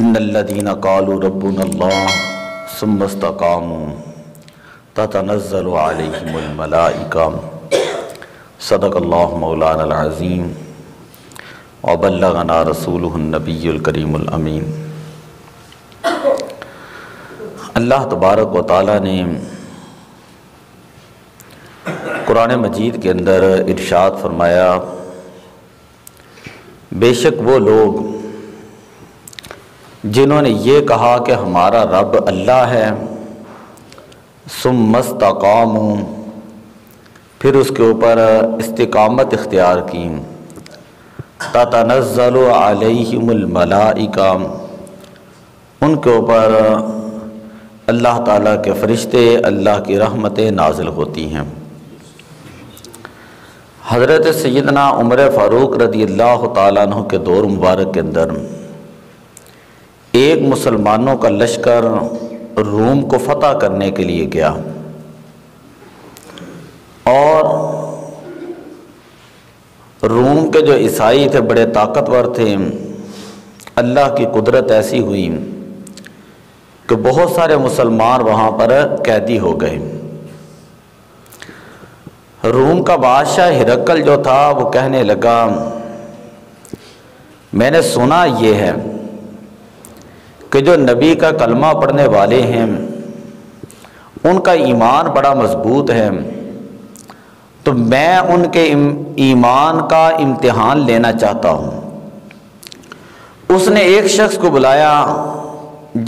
ان الذين قالوا ربنا الله ثم استقاموا تتنزل عليهم الملائكة صدق الله مولانا العظيم وبلغنا رسوله النبي الكريم الامین۔ اللہ تبارک و تعالیٰ نے قرآن مجید کے اندر ارشاد فرمایا، بے شک وہ لوگ جنہوں نے یہ کہا کہ ہمارا رب اللہ ہے، ثم استقاموا، پھر اس کے اوپر استقامت اختیار کی، تتنزل علیہم الملائکہ، ان کے اوپر اللہ تعالیٰ کے فرشتے، اللہ کی رحمتیں نازل ہوتی ہیں۔ حضرت سیدنا عمر فاروق رضی اللہ تعالیٰ عنہ کے دور مبارک کے اندر ایک مسلمانوں کا لشکر روم کو فتح کرنے کے لیے گیا، اور روم کے جو عیسائی تھے بڑے طاقتور تھے۔ اللہ کی قدرت ایسی ہوئی کہ بہت سارے مسلمان وہاں پر قیدی ہو گئے۔ روم کا بادشاہ ہرقل جو تھا وہ کہنے لگا، میں نے سنا یہ ہے کہ جو نبی کا کلمہ پڑھنے والے ہیں ان کا ایمان بڑا مضبوط ہے، تو میں ان کے ایمان کا امتحان لینا چاہتا ہوں۔ اس نے ایک شخص کو بلایا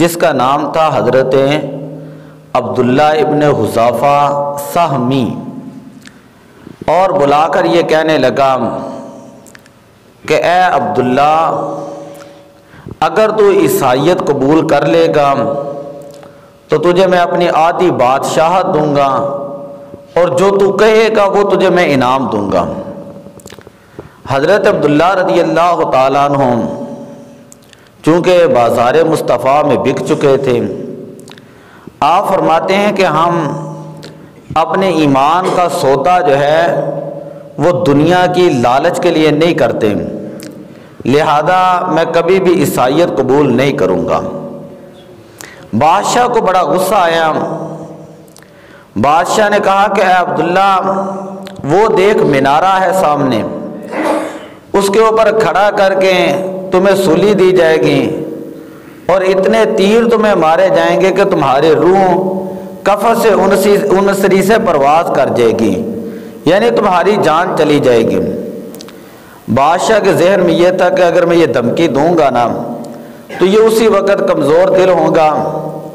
جس کا نام تھا حضرت عبداللہ ابن حذافہ سہمی، اور بلا کر یہ کہنے لگا کہ اے عبداللہ، اگر تو عیسائیت قبول کر لے گا تو تجھے میں اپنی آدھی بادشاہت دوں گا، اور جو تو کہے گا وہ تجھے میں انعام دوں گا۔ حضرت عبداللہ رضی اللہ تعالیٰ عنہ چونکہ بازار مصطفیٰ میں بک چکے تھے، آپ فرماتے ہیں کہ ہم اپنے ایمان کا سودا جو ہے وہ دنیا کی لالچ کے لیے نہیں کرتے، لہذا میں کبھی بھی عیسائیت قبول نہیں کروں گا۔ بادشاہ کو بڑا غصہ آیا۔ بادشاہ نے کہا کہ اے عبداللہ، وہ دیکھ مینارہ ہے سامنے، اس کے اوپر کھڑا کر کے تمہیں سولی دی جائے گی، اور اتنے تیر تمہیں مارے جائیں گے کہ تمہاری روح کفر سے انسری سے پرواز کر جائے گی، یعنی تمہاری جان چلی جائے گی۔ بادشاہ کے ذہن میں یہ تھا کہ اگر میں یہ دھمکی دوں گا نا تو یہ اسی وقت کمزور دل ہوگا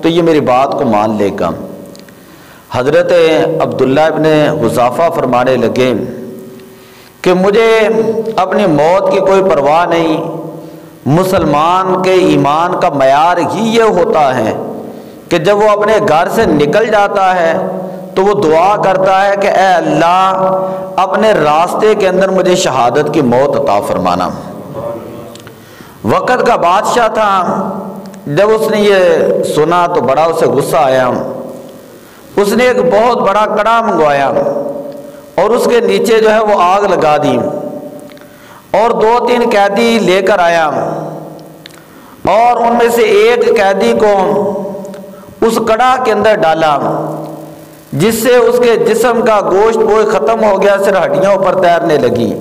تو یہ میری بات کو مان لے گا۔ حضرت عبداللہ ابن حذافہ فرمانے لگے کہ مجھے اپنی موت کی کوئی پرواہ نہیں، مسلمان کے ایمان کا معیار ہی یہ ہوتا ہے کہ جب وہ اپنے گھر سے نکل جاتا ہے تو وہ دعا کرتا ہے کہ اے اللہ، اپنے راستے کے اندر مجھے شہادت کی موت عطا فرمانا۔ وقت کا بادشاہ تھا، جب اس نے یہ سنا تو بڑا اسے غصہ آیا۔ اس نے ایک بہت بڑا کڑا منگوایا اور اس کے نیچے جو ہے وہ آگ لگا دی، اور 2-3 قیدی لے کر آیا، اور ان میں سے ایک قیدی کو اس کڑا کے اندر ڈالا، جس سے اس کے جسم کا گوشت وہ ختم ہو گیا، صرف ہڈیاں اوپر تیرنے لگی۔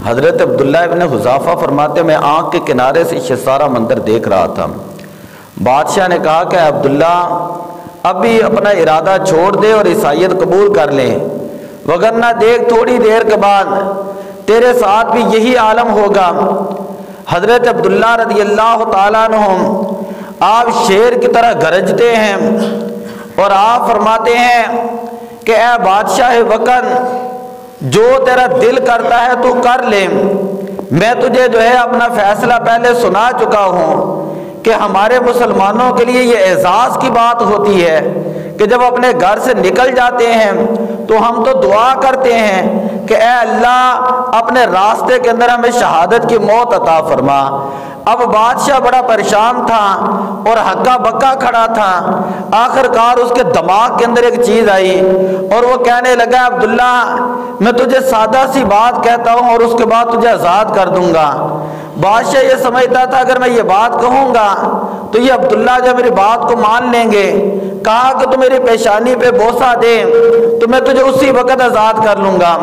حضرت عبداللہ ابن حذافہ فرماتے میں آنکھ کے کنارے سے یہ سارا منظر دیکھ رہا تھا۔ بادشاہ نے کہا کہ عبداللہ، ابھی اپنا ارادہ چھوڑ دے اور عیسائیت قبول کر لیں، وگرنہ دیکھ تھوڑی دیر کے بعد تیرے ساتھ بھی یہی عالم ہوگا۔ حضرت عبداللہ رضی اللہ تعالیٰ عنہ آپ شیر کی طرح گرجتے ہیں، اور آپ فرماتے ہیں کہ اے بادشاہ وقت، جو تیرا دل کرتا ہے تو کر لے، میں تجھے جو ہے اپنا فیصلہ پہلے سنا چکا ہوں کہ ہمارے مسلمانوں کے لیے یہ اعزاز کی بات ہوتی ہے کہ جب اپنے گھر سے نکل جاتے ہیں تو ہم تو دعا کرتے ہیں کہ اے اللہ، اپنے راستے کے اندر ہمیں شہادت کی موت عطا فرما۔ اب بادشاہ بڑا پریشان تھا اور ہکا بکا کھڑا تھا۔ آخر کار اس کے دماغ کے اندر ایک چیز آئی اور وہ کہنے لگا، عبداللہ، میں تجھے سادہ سی بات کہتا ہوں اور اس کے بعد تجھے آزاد کر دوں گا۔ بادشاہ یہ سمجھتا تھا اگر میں یہ بات کہوں گا تو یہ عبداللہ جب میری بات کو مان لیں گے، کہا کہ تو میری پیشانی پہ بوسہ دے تو میں تجھے اسی وقت آزاد کر لوں گا۔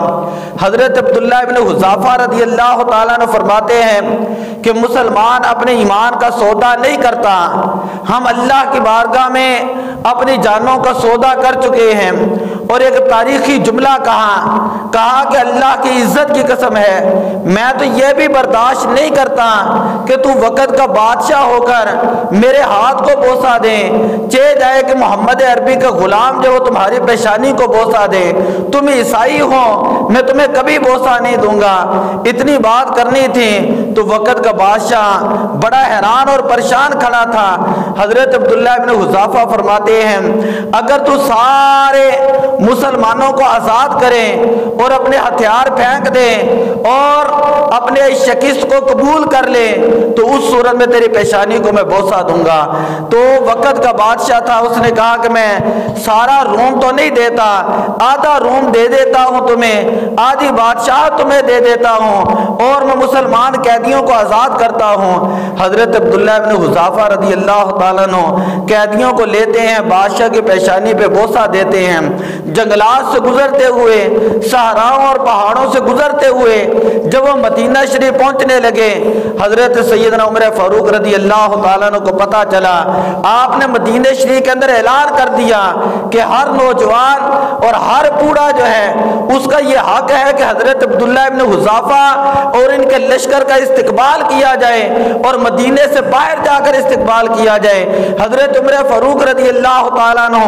حضرت عبداللہ ابن حذافہ رضی اللہ تعالیٰ عنہ فرماتے ہیں کہ مسلمان اپنے ایمان کا سودا نہیں کرتا، ہم اللہ کی بارگاہ میں اپنی جانوں کا سودا کر چکے ہیں۔ اور ایک تاریخی جملہ کہا کہ اللہ کی عزت کی قسم ہے میں تو یہ بھی برداشت نہیں کرتا کہ تو وقت کا بادشاہ ہو کر میرے ہاتھ کو بوسہ دے، چاہے جائے کہ محمد عربی کا غلام جو وہ تمہاری پیشانی کو بوسہ دے، تم عیسائی ہو میں تمہیں کبھی بوسہ نہیں دوں گا۔ اتنی بات کرنی تھی تو وقت کا بادشاہ بڑا حیران اور پریشان کھڑا تھا۔ حضرت عبداللہ ابن حذافہ فرماتے ہیں اگر تو سارے مسلمانوں کو آزاد کرے اور اپنے ہتھیار پھینک دے اور اپنے شکست کو قبول کر لے تو اس صورت میں تیری پیشانی کو میں بوسہ دوں گا۔ تو وقت کا بادشاہ تھا، اس نے کہا کہ میں سارا روم تو نہیں دیتا، آدھا روم دے دیتا ہوں تمہیں، آدھی بادشاہ تمہیں دے دیتا ہوں اور میں مسلمان قیدیوں کو آزاد کرتا ہوں۔ حضرت عبداللہ ابن حذافہ رضی اللہ تعالیٰ عنہ قیدیوں کو لیتے ہیں، بادشاہ کی پیشانی پہ بوسہ دیتے ہیں۔ جنگلات سے گزرتے ہوئے، صحراؤں اور پہاڑوں سے گزرتے ہوئے جب وہ مدینہ شریف پہنچنے لگے، حضرت سیدنا عمر فاروق رضی اللہ تعالیٰ عنہ کو پتہ چلا، آپ نے مدینہ شریف کے اندر اعلان کر دیا کہ ہر نوجوان اور ہر بوڑھا جو ہے اس کا یہ حق ہے کہ حضرت عبداللہ ابن حذافہ اور ان کے لشکر کا استقبال کیا جائے اور مدینے سے باہر جا کر استقبال کیا جائے۔ حضرت عمر فاروق رضی اللہ تعالیٰ عنہ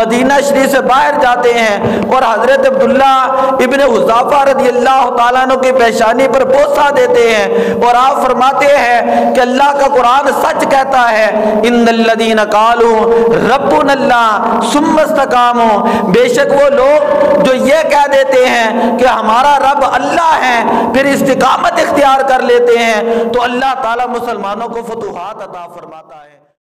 مدینہ شریف سے باہر جاتے ہیں اور حضرت عبداللہ ابن حذافہ رضی اللہ تعالیٰ عنہ کی پیشانی پر بوسہ دیتے ہیں اور آپ فرماتے ہیں کہ اللہ کا قرآن سچ کہتا ہے ان الذین قالوا ربنا اللہ ثم استقاموا، بے شک وہ لوگ جو یہ کہہ دیتے ہیں کہ ہمارا رب اللہ ہے پھر استقامت اختیار کر لیتے ہیں تو اللہ تعالیٰ مسلمانوں کو فتوحات عطا فرماتا ہے۔